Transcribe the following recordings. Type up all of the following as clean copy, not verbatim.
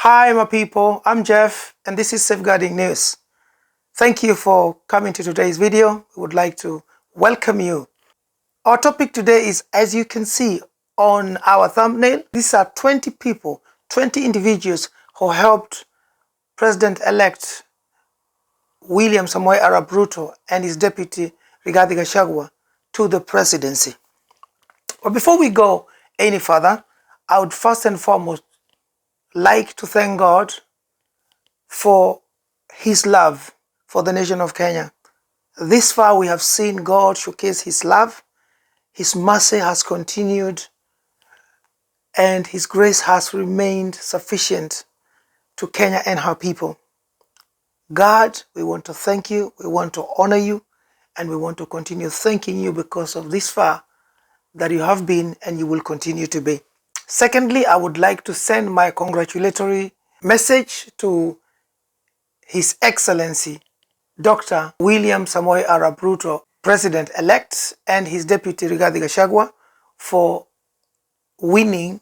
Hi, my people. I'm Jeff, and this is Safeguarding News. Thank you for coming to today's video. We would like to welcome you. Our topic today is, as you can see on our thumbnail, these are 20 people, 20 individuals who helped President-elect William Samoei Arap Ruto and his deputy Rigathi Gachagua to the presidency. But before we go any further, I would first and foremost like to thank God for his love for the nation of Kenya. This far we have seen God showcase his love, his mercy has continued, and his grace has remained sufficient to Kenya and her people. God, we want to thank you, we want to honor you, and we want to continue thanking you because of this far that you have been and you will continue to be. Secondly, I would like to send my congratulatory message to His Excellency Dr. William Samoei Arap Ruto, President-elect, and his deputy Rigathi Gachagua for winning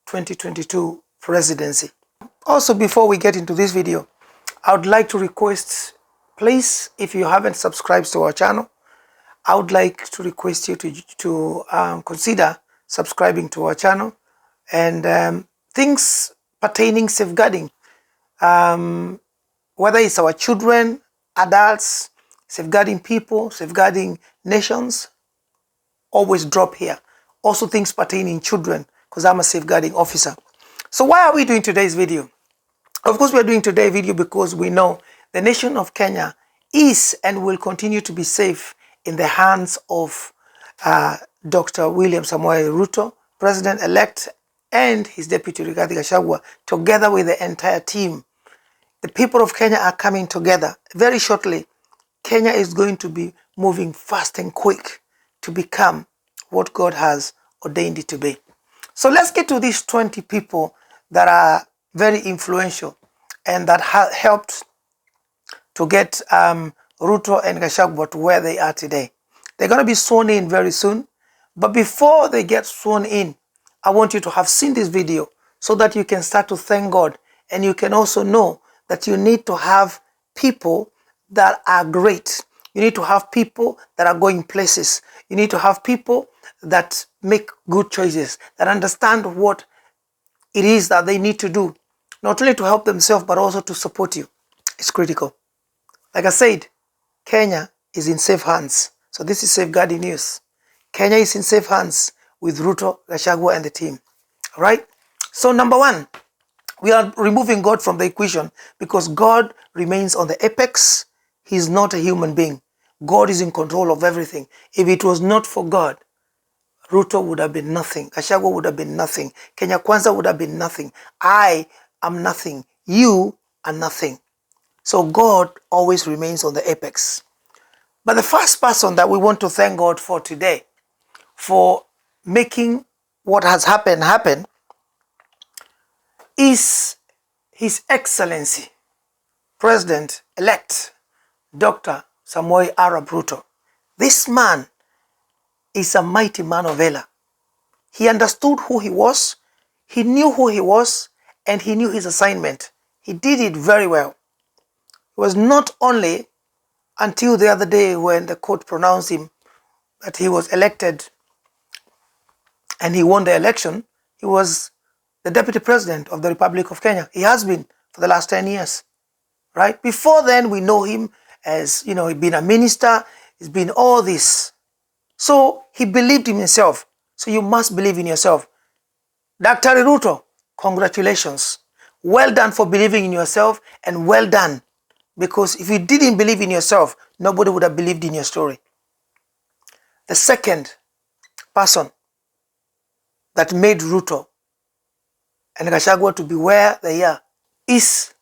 2022 presidency. Also, before we get into this video, I would like to request, please, if you haven't subscribed to our channel, I would like to request you to consider subscribing to our channel and things pertaining safeguarding, whether it's our children, adults, safeguarding people, safeguarding nations, always drop here. Also things pertaining children, because I'm a safeguarding officer. So why are we doing today's video? Of course, we are doing today's video because we know the nation of Kenya is and will continue to be safe in the hands of Dr. William Samoei Ruto, President-elect, and his deputy Rigathi Gachagua, together with the entire team. The people of Kenya are coming together. Very shortly, Kenya is going to be moving fast and quick to become what God has ordained it to be. So let's get to these 20 people that are very influential and that helped to get Ruto and Gachagua to where they are today. They're going to be sworn in very soon. But before they get sworn in, I want you to have seen this video so that you can start to thank God, and you can also know that you need to have people that are great. You need to have people that are going places. You need to have people that make good choices, that understand what it is that they need to do, not only to help themselves, but also to support you. It's critical. Like I said, Kenya is in safe hands. So this is Safeguarding News. Kenya is in safe hands with Ruto, Gachagua, and the team. All right? So number one, we are removing God from the equation because God remains on the apex. He's not a human being. God is in control of everything. If it was not for God, Ruto would have been nothing. Gachagua would have been nothing. Kenya Kwanza would have been nothing. I am nothing. You are nothing. So God always remains on the apex. But the first person that we want to thank God for today, for making what has happened happen, is His Excellency President-elect Dr. Samoei Arap Ruto. This man is a mighty man of valor. He understood who he was, he knew who he was, and he knew his assignment. He did it very well. It was not only until the other day when the court pronounced him that he was elected and he won the election. He was the deputy president of the Republic of Kenya. He has been for the last 10 years, right? Before then, we know him as, he's been a minister, he's been all this. So he believed in himself. So you must believe in yourself. Dr. Ruto, congratulations. Well done for believing in yourself, and well done. Because if you didn't believe in yourself, nobody would have believed in your story. The second person that made Ruto and Gachagua to be where they are is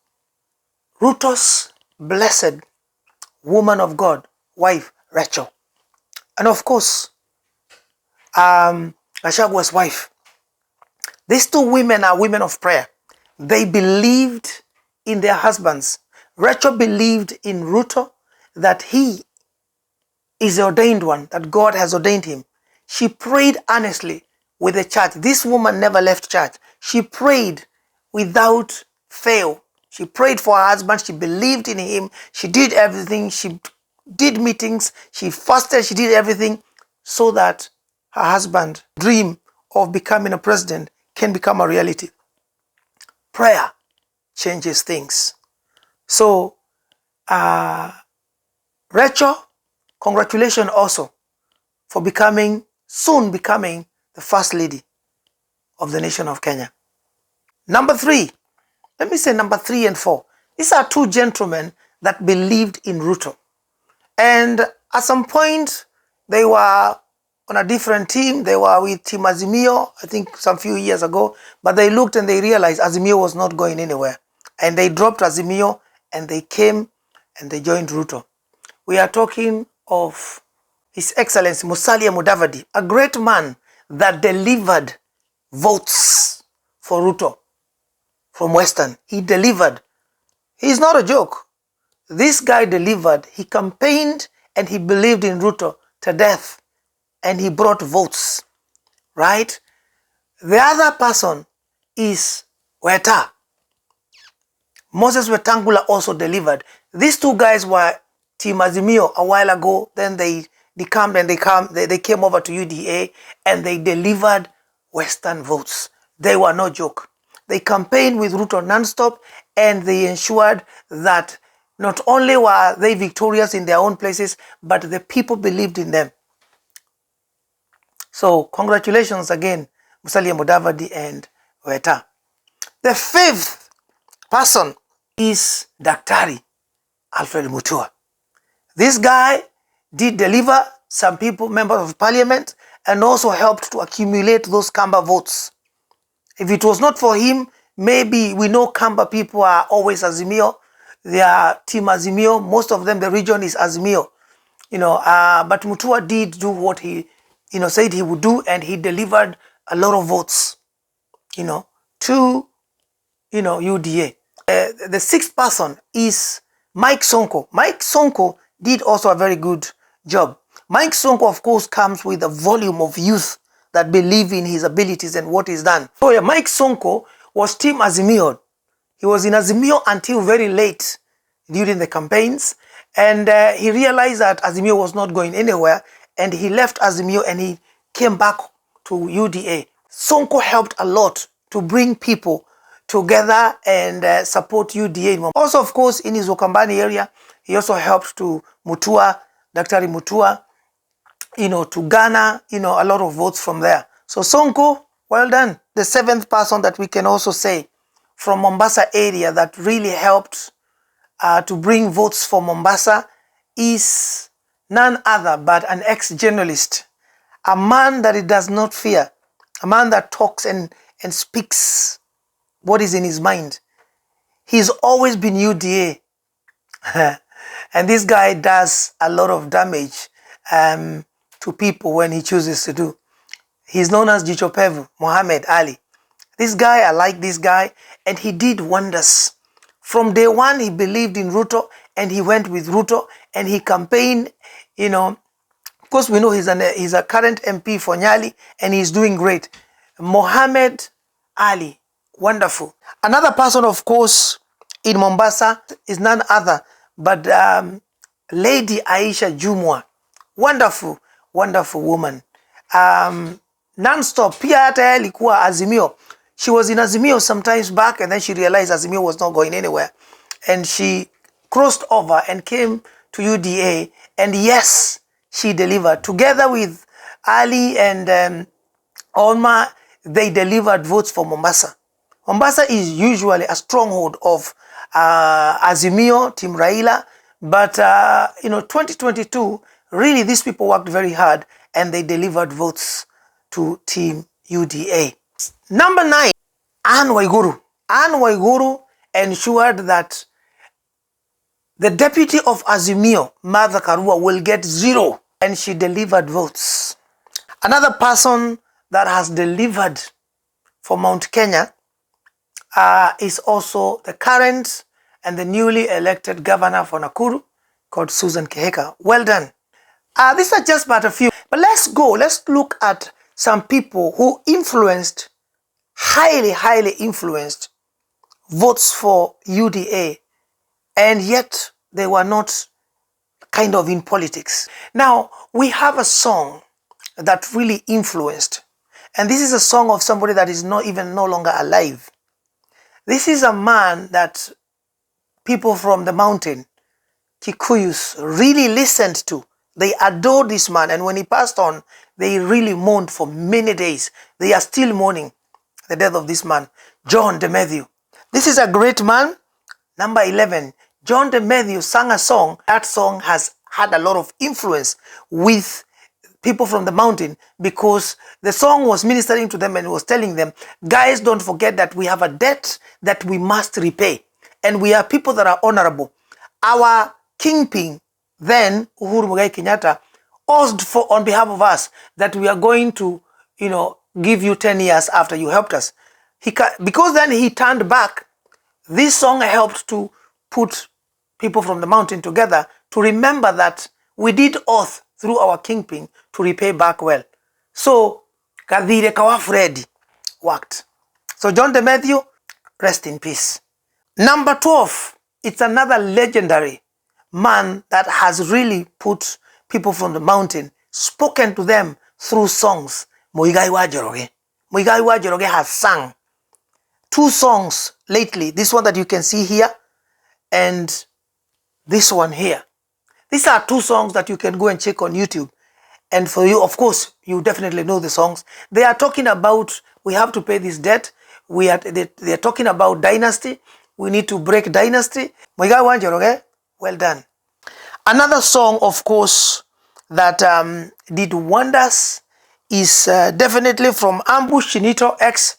Ruto's blessed woman of God, wife, Rachel. And of course, Gachagua's wife. These two women are women of prayer. They believed in their husbands. Rachel believed in Ruto, that he is the ordained one, that God has ordained him. She prayed earnestly with the church. This woman never left church. She prayed without fail. She prayed for her husband. She believed in him. She did everything. She did meetings. She fasted. She did everything so that her husband's dream of becoming a president can become a reality. Prayer changes things. So, Rachel, congratulations also for soon becoming the first lady of the nation of Kenya. Number 3, let me say number 3 and 4. These are two gentlemen that believed in Ruto. And at some point, they were on a different team. They were with Team Azimio, I think some few years ago. But they looked and they realized Azimio was not going anywhere. And they dropped Azimio and they came and they joined Ruto. We are talking of His Excellency Musalia Mudavadi, a great man that delivered votes for Ruto from Western. He delivered. He's not a joke. This guy delivered. He campaigned and he believed in Ruto to death. And he brought votes. Right? The other person is Weta. Moses Wetangula also delivered. These two guys were Team Azimio a while ago. Then they came over to UDA and they delivered Western votes. They were no joke. They campaigned with Ruto non-stop and they ensured that not only were they victorious in their own places, but the people believed in them. So congratulations again, Musalia Mudavadi and Weta. The 5th person is Daktari Alfred Mutua. This guy did deliver some people, members of parliament, and also helped to accumulate those Kamba votes. If it was not for him, maybe we know Kamba people are always Azimio. They are Team Azimio. Most of them, the region is Azimio. But Mutua did do what he, said he would do, and he delivered a lot of votes, to, UDA. The 6th person is Mike Sonko. Mike Sonko did also a very good job. Mike Sonko, of course, comes with a volume of youth that believe in his abilities and what he's done. So yeah, Mike Sonko was Team Azimio. He was in Azimio until very late during the campaigns. And he realized that Azimio was not going anywhere. And he left Azimio and he came back to UDA. Sonko helped a lot to bring people together and support UDA. Also, of course, in his Wakambani area, he also helped to Mutua, Daktari Mutua, to garner, a lot of votes from there. So Sonko, well done. The 7th person that we can also say from Mombasa area that really helped to bring votes for Mombasa is none other but an ex-journalist, a man that he does not fear, a man that talks and speaks what is in his mind. He's always been UDA. And this guy does a lot of damage to people when he chooses to do. He's known as Jicho Pevu, Mohammed Ali. This guy, I like this guy, and he did wonders. From day one, he believed in Ruto, and he went with Ruto, and he campaigned, Of course, we know he's a current MP for Nyali, and he's doing great. Mohammed Ali, wonderful. Another person, of course, in Mombasa is none other but Lady Aisha Jumwa. Wonderful, wonderful woman. Non-stop. Pia hata alikuwa Azimio. She was in Azimio sometimes back and then she realized Azimio was not going anywhere. And she crossed over and came to UDA. And yes, she delivered. Together with Ali and Olma, they delivered votes for Mombasa. Mombasa is usually a stronghold of Azimio, Team Raila. But, 2022, really these people worked very hard and they delivered votes to Team UDA. Number 9, Anne Waiguru. Anne Waiguru ensured that the deputy of Azimio, Martha Karua, will get 0, and she delivered votes. Another person that has delivered for Mount Kenya is also the current and the newly elected governor for Nakuru, called Susan Keheka. Well done. These are just but a few. But let's look at some people who highly influenced votes for UDA, and yet they were not kind of in politics. Now, we have a song that really influenced, and this is a song of somebody that is no longer alive. This is a man that people from the mountain, Kikuyus, really listened to. They adored this man, and when he passed on, they really mourned for many days. They are still mourning the death of this man, John de Matthew. This is a great man. Number 11, John de Matthew sang a song. That song has had a lot of influence with people from the mountain, because the song was ministering to them and was telling them, guys, don't forget that we have a debt that we must repay, and we are people that are honorable. Our kingpin then, Uhuru Muigai Kenyatta, asked for on behalf of us that we are going to, give you 10 years after you helped us. Because then he turned back. This song helped to put people from the mountain together to remember that we did oath through our kingpin to repay back well. So, Kadhire Kawa Freddy worked. So, John de Matthew, rest in peace. Number 12, it's another legendary man that has really put people from the mountain, spoken to them through songs. Muigai wa Njoroge. Muigai wa Njoroge has sung 2 songs lately. This one that you can see here, and this one here. These are 2 songs that you can go and check on YouTube. And for you, of course, you definitely know the songs. They are talking about, we have to pay this debt. They are talking about dynasty. We need to break dynasty. Muigai wa Njoroge, well done. Another song, of course, that did wonders is definitely from Ambush Chinito X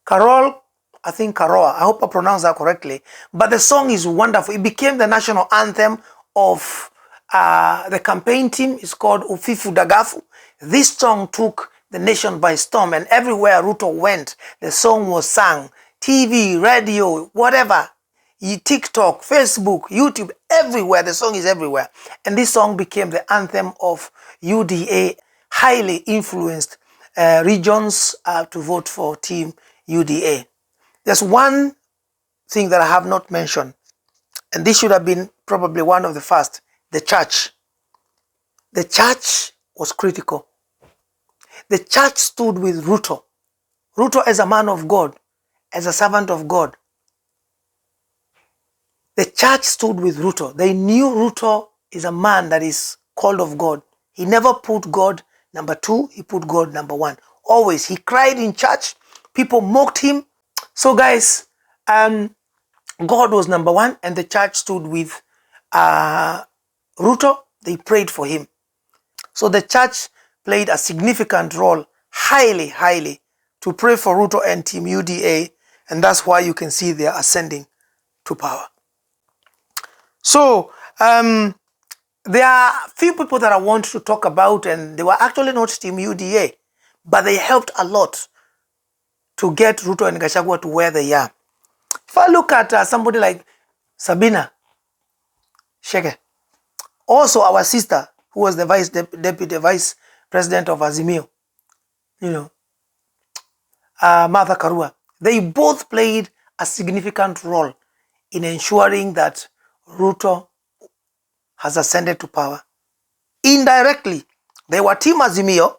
Carol, I think Karoa. I hope I pronounced that correctly. But the song is wonderful. It became the national anthem of the campaign team. It's called Ufifu Dagafu. This song took the nation by storm, and everywhere Ruto went, the song was sung. TV, radio, whatever. TikTok, Facebook, YouTube, everywhere. The song is everywhere. And this song became the anthem of UDA, highly influenced regions to vote for Team UDA. There's one thing that I have not mentioned, and this should have been probably one of the first, the church. The church was critical. The church stood with Ruto. Ruto as a man of God, as a servant of God. The church stood with Ruto. They knew Ruto is a man that is called of God. He never put God number 2, he put God number 1. Always. He cried in church. People mocked him. So guys, God was number 1, and the church stood with Ruto. They prayed for him. So the church played a significant role, highly, to pray for Ruto and Team UDA, and that's why you can see they are ascending to power. So, there are few people that I want to talk about, and they were actually not Team UDA, but they helped a lot to get Ruto and Gachagua to where they are. If I look at somebody like Sabina Shege, also our sister, who was the deputy vice president of Azimio, Martha Karua, they both played a significant role in ensuring that Ruto has ascended to power. Indirectly, they were Team Azimio,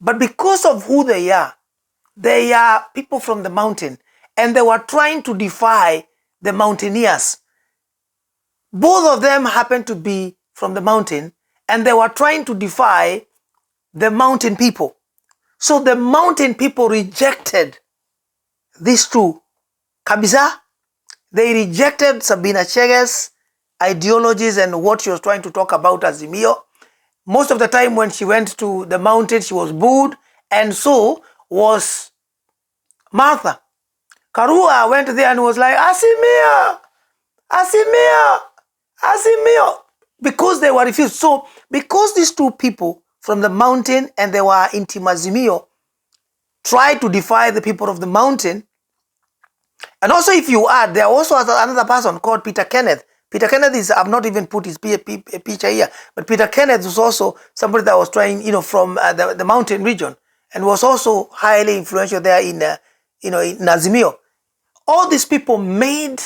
but because of who they are people from the mountain, and they were trying to defy the mountaineers. Both of them happened to be from the mountain, and they were trying to defy the mountain people. So the mountain people rejected these two. Kabisa, they rejected Sabina Chege's ideologies and what she was trying to talk about Azimio. Most of the time when she went to the mountain, she was booed, and so was Martha. Karua went there and was like, Azimio, Azimio, Azimio, because they were refused. So because these two people from the mountain and they were in Team Azimio tried to defy the people of the mountain, and also if you add, there also was another person called Peter Kenneth. Peter Kenneth is, I've not even put his picture here, but Peter Kenneth was also somebody that was trying, from the mountain region, and was also highly influential there in Azimio. All these people made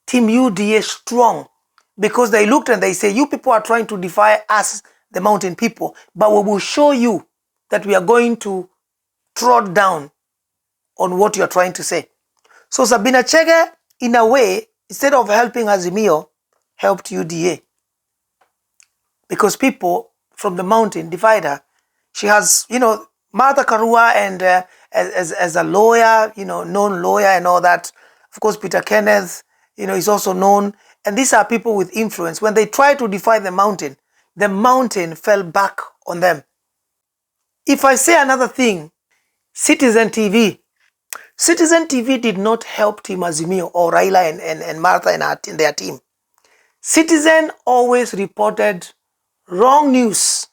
Team UDA strong because they looked and they say, you people are trying to defy us, the mountain people, but we will show you that we are going to trot down on what you're trying to say. So Sabina Chege, in a way, instead of helping Azimio, helped UDA. Because people from the mountain divide her. She has, Martha Karua and as a lawyer, known lawyer and all that. Of course, Peter Kenneth, is also known. And these are people with influence. When they try to defy the mountain fell back on them. If I say another thing, Citizen TV did not help Team Azimio or Raila and Martha and their team. Citizen always reported wrong news.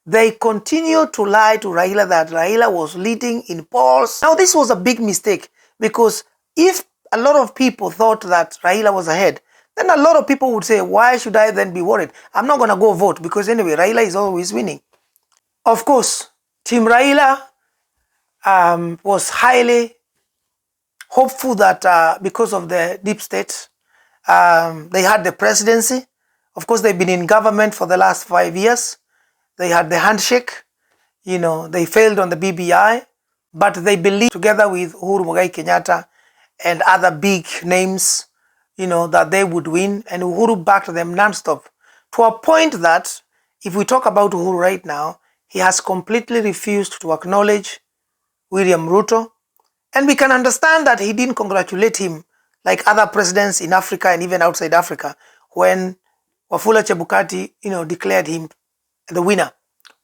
They continued to lie to Raila that Raila was leading in polls. Now this was a big mistake because if a lot of people thought that Raila was ahead, then a lot of people would say, why should I then be worried? I'm not going to go vote because anyway, Raila is always winning. Of course, Team Raila was highly hopeful that because of the deep state, they had the presidency. Of course, they've been in government for the last 5 years. They had the handshake. They failed on the BBI, but they believed together with Uhuru Muigai Kenyatta and other big names, that they would win. And Uhuru backed them non-stop to a point that if we talk about Uhuru right now, he has completely refused to acknowledge William Ruto. And we can understand that he didn't congratulate him like other presidents in Africa and even outside Africa when Wafula Chebukati, declared him the winner.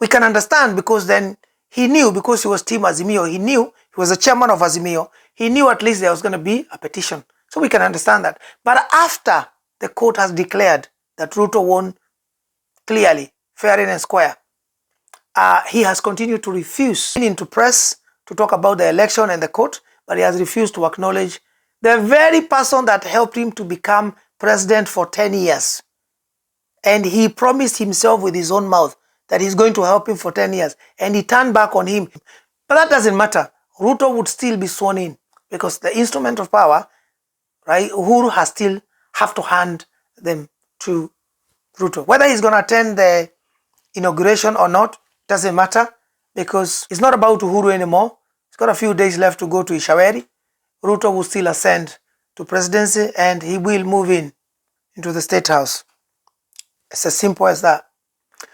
We can understand because then he knew, because he was Team Azimio, he knew, he was the chairman of Azimio, he knew at least there was going to be a petition. So we can understand that. But after the court has declared that Ruto won clearly, fair and square, he has continued to refuse into press to talk about the election and the court, but he has refused to acknowledge the very person that helped him to become president for 10 years. And he promised himself with his own mouth that he's going to help him for 10 years. And he turned back on him. But that doesn't matter. Ruto would still be sworn in because the instrument of power, right, Uhuru has still have to hand them to Ruto. Whether he's going to attend the inauguration or not, doesn't matter because it's not about Uhuru anymore. He's got a few days left to go to Ishaweri. Ruto will still ascend to presidency and he will move into the State House. It's as simple as that.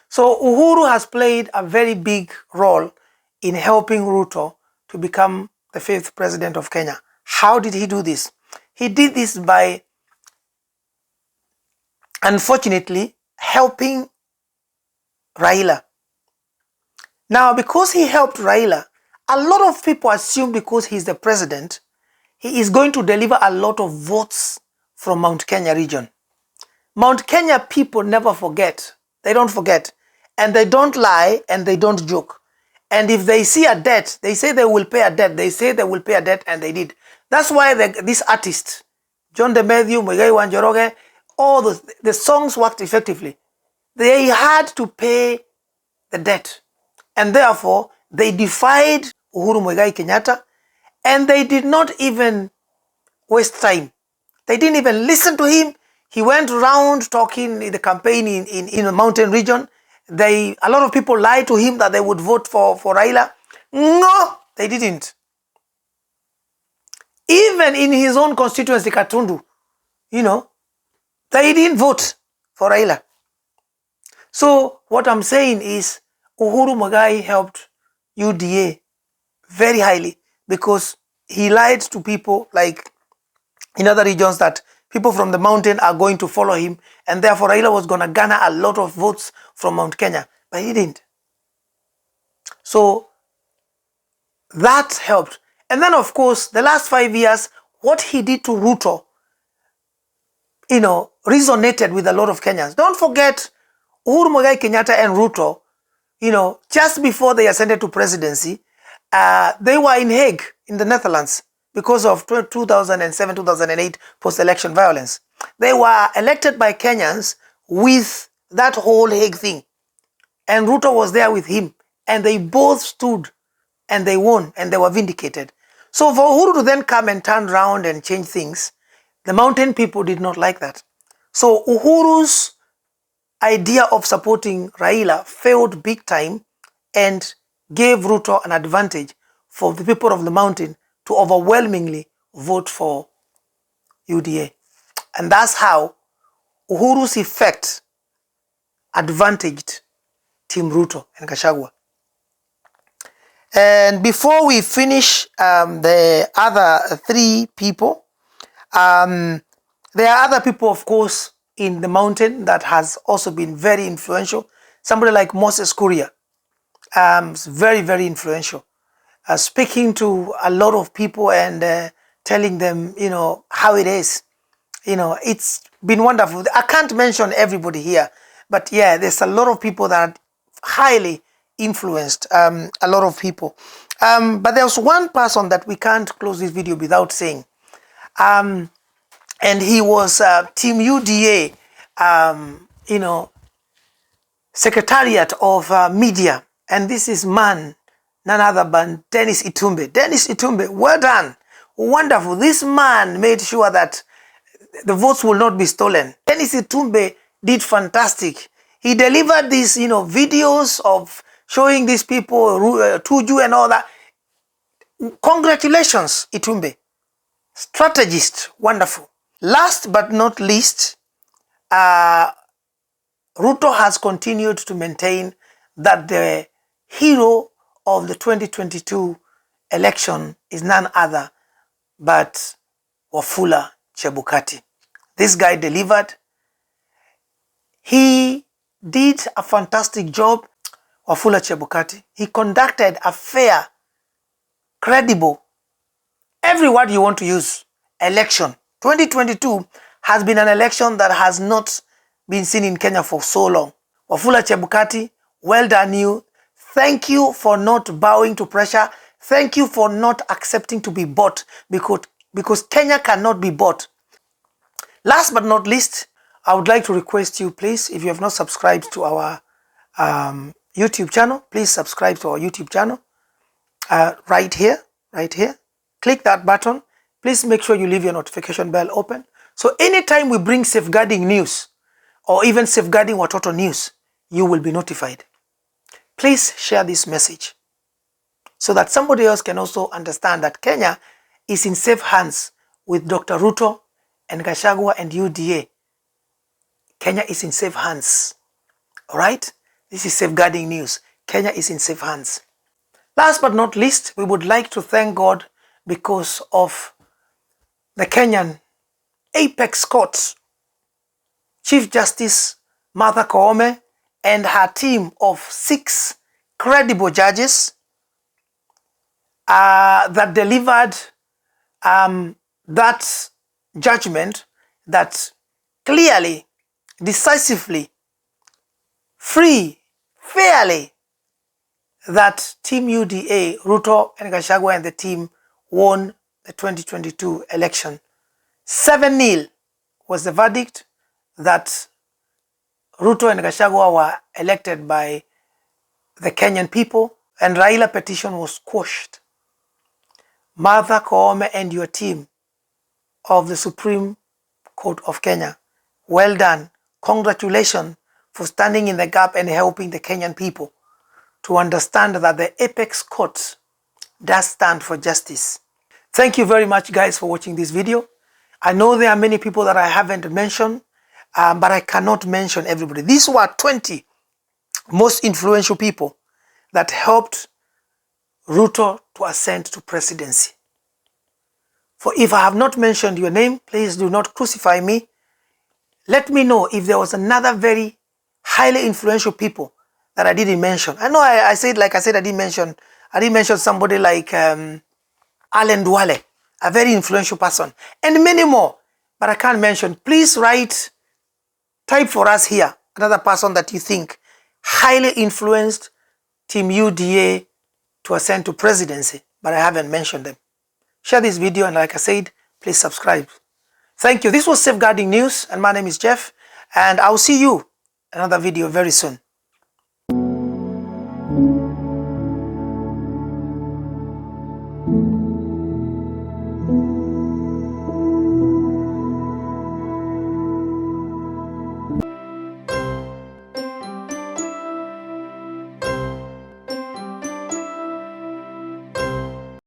So Uhuru has played a very big role in helping Ruto to become the 5th president of Kenya. How did he do this? He did this by, unfortunately, helping Raila. Now, because he helped Raila, a lot of people assume because he's the president, he is going to deliver a lot of votes from Mount Kenya region. Mount Kenya people never forget. They don't forget. And they don't lie and they don't joke. And if they see a debt, they say they will pay a debt. They say they will pay a debt and they did. That's why these artists, John DeMatthew, Muigai Wanjoroge, all the songs worked effectively. They had to pay the debt. And therefore, they defied Uhuru Muigai Kenyatta and they did not even waste time. They didn't even listen to him. He went around talking in the campaign in the mountain region. A lot of people lied to him that they would vote for Raila. No, they didn't. Even in his own constituency, Katundu, they didn't vote for Raila. So what I'm saying is Uhuru Muigai helped UDA very highly because he lied to people like in other regions that people from the mountain are going to follow him and therefore Raila was going to garner a lot of votes from Mount Kenya, but he didn't. So that helped. And then of course, the last 5 years, what he did to Ruto, resonated with a lot of Kenyans. Don't forget, Uhuru Muigai Kenyatta and Ruto, just before they ascended to presidency, they were in Hague in the Netherlands because of 2007-2008 post-election violence. They were elected by Kenyans with that whole Hague thing. And Ruto was there with him. And they both stood and they won and they were vindicated. So for Uhuru to then come and turn around and change things, the mountain people did not like that. So Uhuru's idea of supporting Raila failed big time and gave Ruto an advantage for the people of the mountain to overwhelmingly vote for UDA. And that's how Uhuru's effect advantaged Team Ruto and Gachagua. And before we finish the other three people, there are other people, of course, in the mountain that has also been very influential. Somebody like Moses Kuria, is very, very influential. Speaking to a lot of people and telling them, how it is. It's been wonderful. I can't mention everybody here, but yeah, there's a lot of people that highly influenced a lot of people. But there's one person that we can't close this video without saying. And he was Team UDA, Secretariat of Media. And this is none other than Dennis Itumbe. Dennis Itumbe, well done. Wonderful. This man made sure that the votes will not be stolen. Dennis Itumbe did fantastic. He delivered these, videos of showing these people, Tuju and all that. Congratulations, Itumbe. Strategist, wonderful. Last but not least, Ruto has continued to maintain that the hero of the 2022 election is none other but Wafula Chebukati. This guy delivered. He did a fantastic job, Wafula Chebukati. He conducted a fair, credible, every word you want to use, election. 2022 has been an election that has not been seen in Kenya for so long. Wafula Chebukati, well done you. Thank you for not bowing to pressure. Thank you for not accepting to be bought because Kenya cannot be bought. Last but not least, I would like to request you, please, if you have not subscribed to our YouTube channel, please subscribe to our YouTube channel right here. Click that button. Please make sure you leave your notification bell open. So anytime we bring safeguarding news or even safeguarding Watoto news, you will be notified. Please share this message so that somebody else can also understand that Kenya is in safe hands with Dr. Ruto and Gachagua and UDA. Kenya is in safe hands. All right? This is safeguarding news. Kenya is in safe hands. Last but not least, we would like to thank God because of the Kenyan Apex Courts, Chief Justice Martha Koome and her team of 6 credible judges that delivered that judgment that clearly, decisively, fairly, that Team UDA, Ruto and Gachagua and the team won the 2022 election. 7-0 was the verdict that Ruto and Gachagua were elected by the Kenyan people, and Raila petition was quashed. Martha Koome and your team of the Supreme Court of Kenya, well done. Congratulations for standing in the gap and helping the Kenyan people to understand that the Apex Court does stand for justice. Thank you very much, guys, for watching this video. I know there are many people that I haven't mentioned, but I cannot mention everybody. These were 20 most influential people that helped Ruto to ascend to presidency. For if I have not mentioned your name, please do not crucify me. Let me know if there was another very highly influential people that I didn't mention. I know I said I didn't mention somebody like Alan Duale, a very influential person, and many more, but I can't mention. Please type for us here another person that you think highly influenced Team UDA to ascend to presidency, but I haven't mentioned them. Share this video, and like I said, please subscribe. Thank you. This was Safeguarding News, and my name is Jeff, and I'll see you in another video very soon.